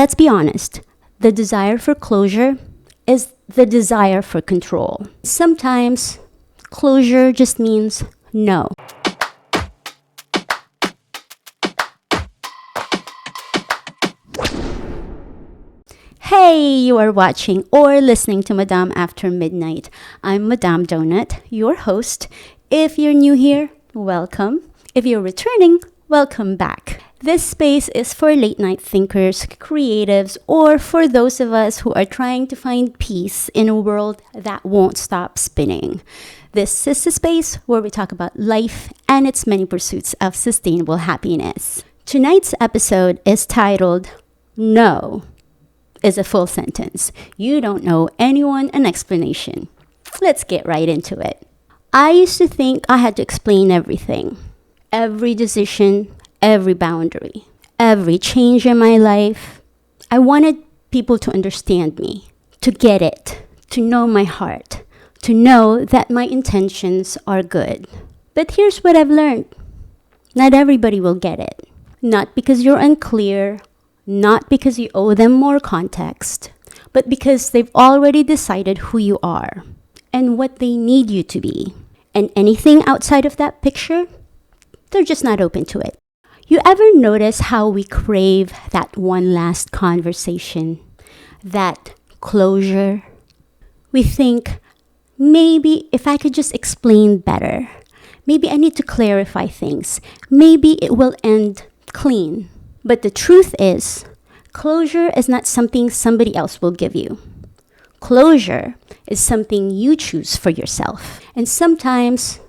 Let's be honest, the desire for closure is the desire for control. Sometimes closure just means no. Hey, you are watching or listening to Madame After Midnight. I'm Madame Donut, your host. If you're new here, welcome. If you're returning, welcome back. This space is for late night thinkers, creatives, or for those of us who are trying to find peace in a world that won't stop spinning. This is the space where we talk about life and its many pursuits of sustainable happiness. Tonight's episode is titled No is a full sentence. You don't owe anyone an explanation. Let's get right into it. I used to think I had to explain everything. Every decision, every boundary, every change in my life. I wanted people to understand me, to get it, to know my heart, to know that my intentions are good. But here's what I've learned. Not everybody will get it. Not because you're unclear, not because you owe them more context, but because they've already decided who you are and what they need you to be. And anything outside of that picture, they're just not open to it. You ever notice how we crave that one last conversation, that closure? We think, maybe if I could just explain better, maybe I need to clarify things, maybe it will end clean. But the truth is, closure is not something somebody else will give you. Closure is something you choose for yourself. And sometimes,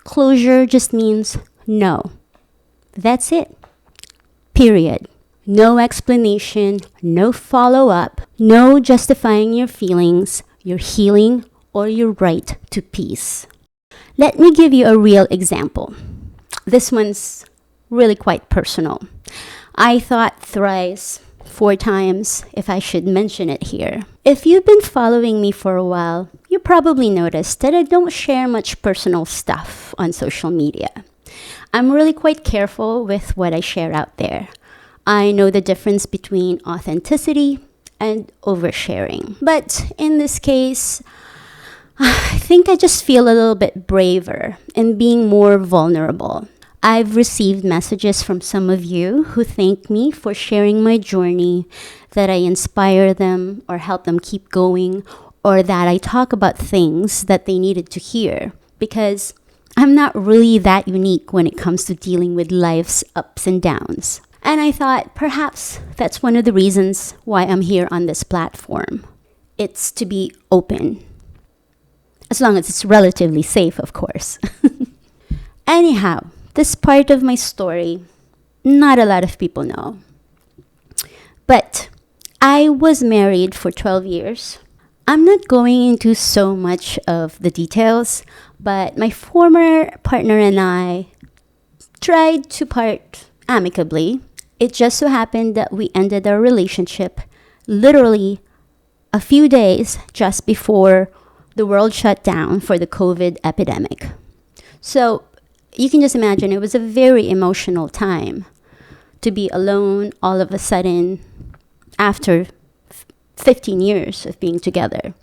closure just means no. That's it. Period. No explanation, no follow-up, no justifying your feelings, your healing, or your right to peace. Let me give you a real example. This one's really quite personal. I thought thrice, 4 times, if I should mention it here. If you've been following me for a while, you probably noticed that I don't share much personal stuff on social media. I'm really quite careful with what I share out there. I know the difference between authenticity and oversharing. But in this case, I think I just feel a little bit braver in being more vulnerable. I've received messages from some of you who thank me for sharing my journey, that I inspire them or help them keep going, or that I talk about things that they needed to hear, because I'm not really that unique when it comes to dealing with life's ups and downs. And I thought perhaps that's one of the reasons why I'm here on this platform. It's to be open. As long as it's relatively safe, of course. Anyhow, this part of my story, not a lot of people know. But I was married for 12 years. I'm not going into so much of the details, but my former partner and I tried to part amicably. It just so happened that we ended our relationship literally a few days just before the world shut down for the COVID epidemic. So you can just imagine it was a very emotional time to be alone all of a sudden after 15 years of being together.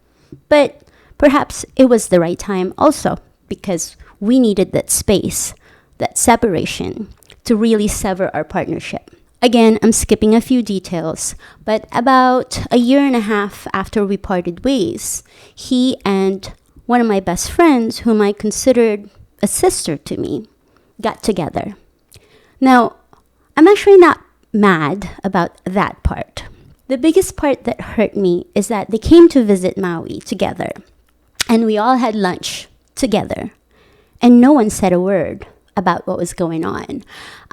But perhaps it was the right time also because we needed that space, that separation to really sever our partnership. Again, I'm skipping a few details, but about a year and a half after we parted ways, he and one of my best friends, whom I considered a sister to me, got together. Now, I'm actually not mad about that part. The biggest part that hurt me is that they came to visit Maui together, and we all had lunch together, and no one said a word about what was going on.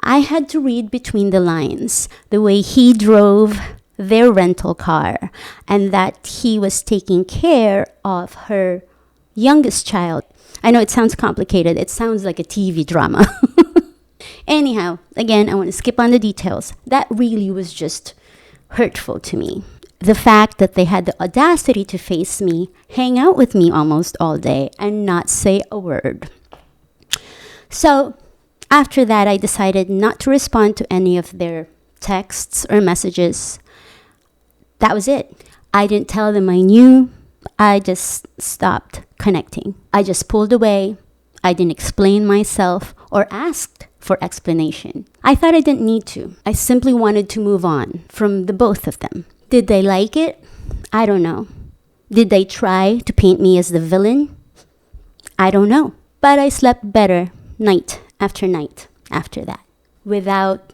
I had to read between the lines the way he drove their rental car and that he was taking care of her youngest child. I know it sounds complicated. It sounds like a TV drama. Anyhow, again, I want to skip on the details. That really was just hurtful to me. The fact that they had the audacity to face me, hang out with me almost all day, and not say a word. So after that, I decided not to respond to any of their texts or messages. That was it. I didn't tell them I knew. I just stopped connecting. I just pulled away. I didn't explain myself or asked for explanation. I thought I didn't need to. I simply wanted to move on from the both of them. Did they like it? I don't know. Did they try to paint me as the villain? I don't know. But I slept better night after night after that, without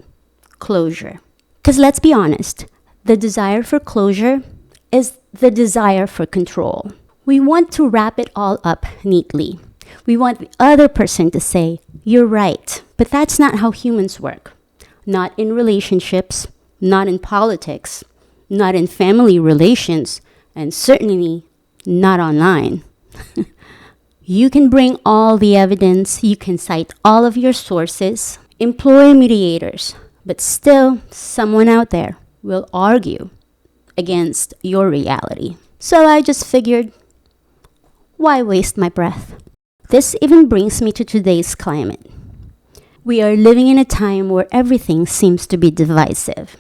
closure. Because let's be honest, the desire for closure is the desire for control. We want to wrap it all up neatly. We want the other person to say, you're right. But that's not how humans work. Not in relationships, not in politics, not in family relations, and certainly not online. You can bring all the evidence, you can cite all of your sources, employ mediators, but still someone out there will argue against your reality. So I just figured, why waste my breath? This even brings me to today's climate. We are living in a time where everything seems to be divisive.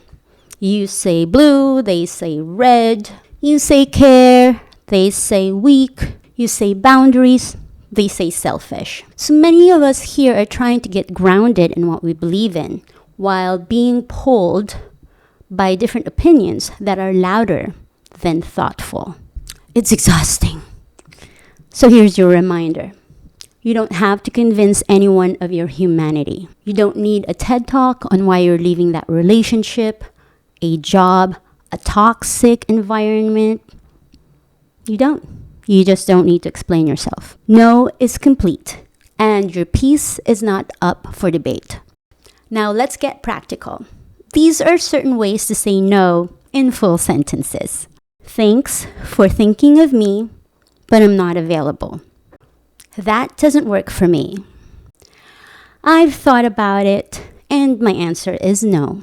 You say blue, they say red. You say care, they say weak. You say boundaries, they say selfish. So many of us here are trying to get grounded in what we believe in, while being pulled by different opinions that are louder than thoughtful. It's exhausting. So here's your reminder. You don't have to convince anyone of your humanity. You don't need a TED Talk on why you're leaving that relationship, a job, a toxic environment. You don't. You just don't need to explain yourself. No is complete, and your piece is not up for debate. Now let's get practical. These are certain ways to say no in full sentences. Thanks for thinking of me, but I'm not available. That doesn't work for me. I've thought about it, and my answer is no.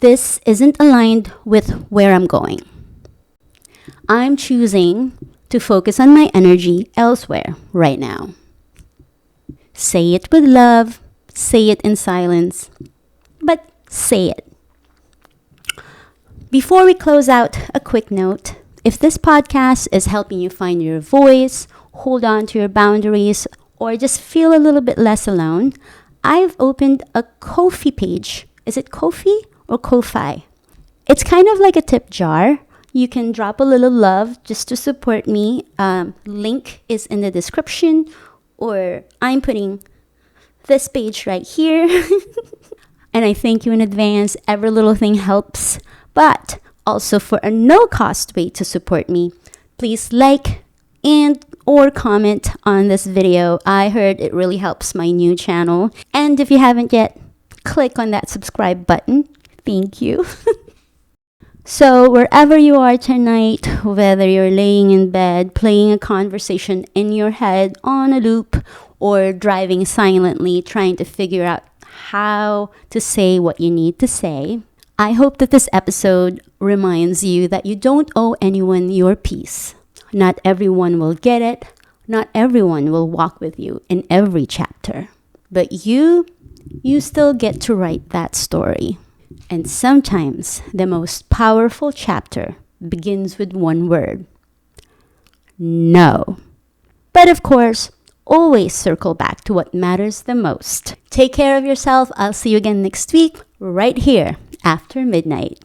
This isn't aligned with where I'm going. I'm choosing to focus on my energy elsewhere right now. Say it with love, say it in silence, but say it. Before we close out, a quick note. If this podcast is helping you find your voice, hold on to your boundaries, or just feel a little bit less alone, I've opened a Ko-fi page. Is it Ko-fi or Ko-fi? It's kind of like a tip jar. You can drop a little love just to support me. Link is in the description, or I'm putting this page right here. And I thank you in advance. Every little thing helps. But also, for a no-cost way to support me, please like and or comment on this video. I heard it really helps my new channel. And if you haven't yet, click on that subscribe button. Thank you. So wherever you are tonight, whether you're laying in bed, playing a conversation in your head on a loop, or driving silently trying to figure out how to say what you need to say, I hope that this episode reminds you that you don't owe anyone your peace. Not everyone will get it. Not everyone will walk with you in every chapter. But you still get to write that story. And sometimes the most powerful chapter begins with one word. No. But of course, always circle back to what matters the most. Take care of yourself. I'll see you again next week, right here after midnight.